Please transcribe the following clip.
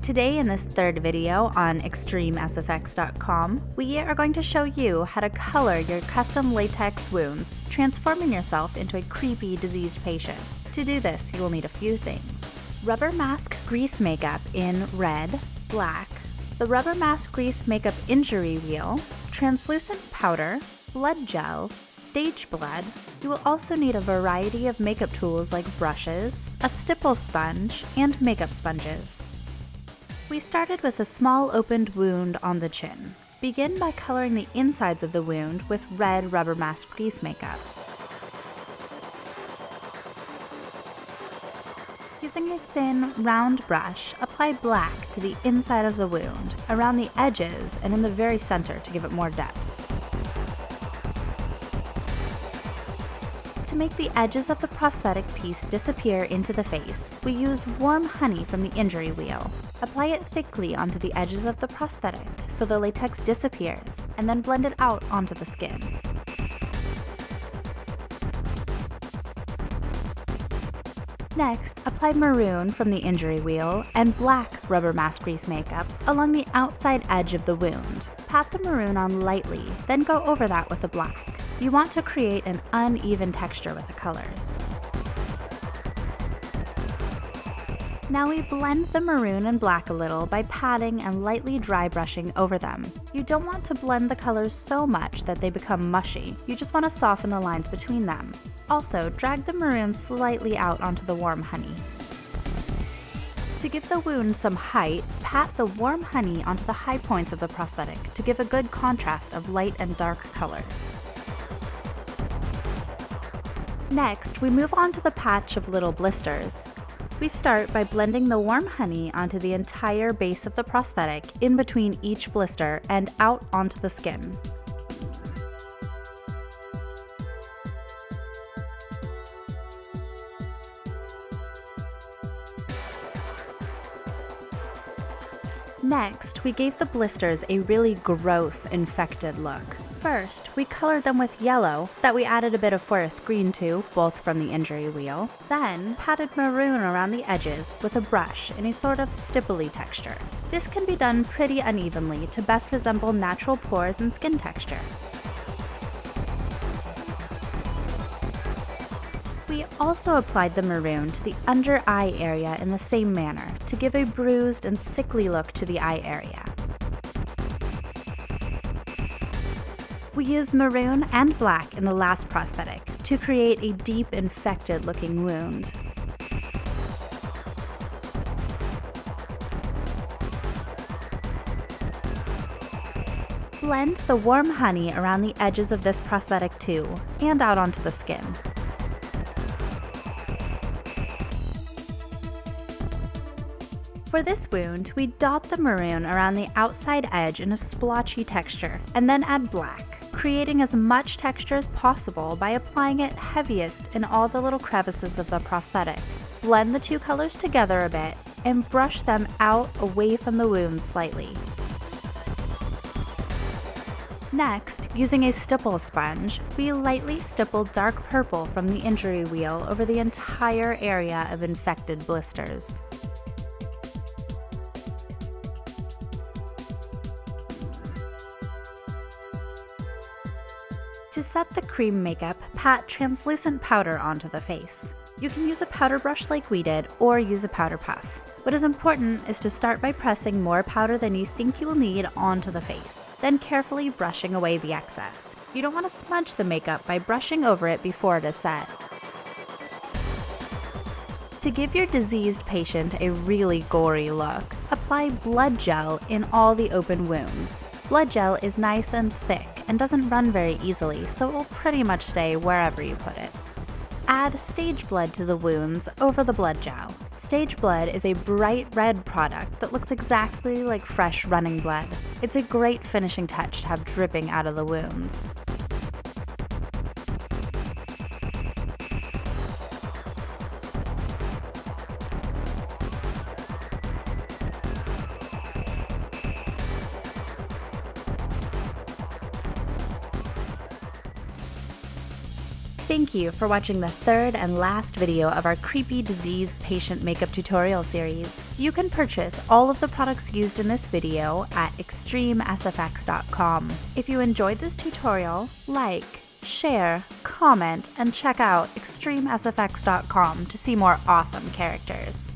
Today in this third video on ExtremeSFX.com, we are going to show you how to color your custom latex wounds, transforming yourself into a creepy, diseased patient. To do this, you will need a few things. Rubber mask grease makeup in red, black, the rubber mask grease makeup injury wheel, translucent powder, blood gel, stage blood. You will also need a variety of makeup tools like brushes, a stipple sponge, and makeup sponges. We started with a small opened wound on the chin. Begin by coloring the insides of the wound with red rubber mask grease makeup. Using a thin, round brush, apply black to the inside of the wound, around the edges, and in the very center to give it more depth. To make the edges of the prosthetic piece disappear into the face, we use warm honey from the injury wheel. Apply it thickly onto the edges of the prosthetic so the latex disappears, and then blend it out onto the skin. Next, apply maroon from the injury wheel and black rubber mask grease makeup along the outside edge of the wound. Pat the maroon on lightly, then go over that with the black. You want to create an uneven texture with the colors. Now we blend the maroon and black a little by patting and lightly dry brushing over them. You don't want to blend the colors so much that they become mushy. You just want to soften the lines between them. Also, drag the maroon slightly out onto the warm honey. To give the wound some height, pat the warm honey onto the high points of the prosthetic to give a good contrast of light and dark colors. Next, we move on to the patch of little blisters. We start by blending the warm honey onto the entire base of the prosthetic, in between each blister, and out onto the skin. Next, we gave the blisters a really gross, infected look. First, we colored them with yellow that we added a bit of forest green to, both from the injury wheel. Then, patted maroon around the edges with a brush in a sort of stipply texture. This can be done pretty unevenly to best resemble natural pores and skin texture. We also applied the maroon to the under eye area in the same manner to give a bruised and sickly look to the eye area. We used maroon and black in the last prosthetic to create a deep, infected-looking wound. Blend the warm honey around the edges of this prosthetic too, and out onto the skin. For this wound, we dot the maroon around the outside edge in a splotchy texture, and then add black, creating as much texture as possible by applying it heaviest in all the little crevices of the prosthetic. Blend the two colors together a bit, and brush them out away from the wound slightly. Next, using a stipple sponge, we lightly stipple dark purple from the injury wheel over the entire area of infected blisters. To set the cream makeup, pat translucent powder onto the face. You can use a powder brush like we did, or use a powder puff. What is important is to start by pressing more powder than you think you will need onto the face, then carefully brushing away the excess. You don't want to smudge the makeup by brushing over it before it is set. To give your diseased patient a really gory look, apply blood gel in all the open wounds. Blood gel is nice and thick and doesn't run very easily, so it will pretty much stay wherever you put it. Add stage blood to the wounds over the blood gel. Stage blood is a bright red product that looks exactly like fresh running blood. It's a great finishing touch to have dripping out of the wounds. Thank you for watching the third and last video of our creepy disease patient makeup tutorial series. You can purchase all of the products used in this video at extremesfx.com. If you enjoyed this tutorial, like, share, comment, and check out extremesfx.com to see more awesome characters.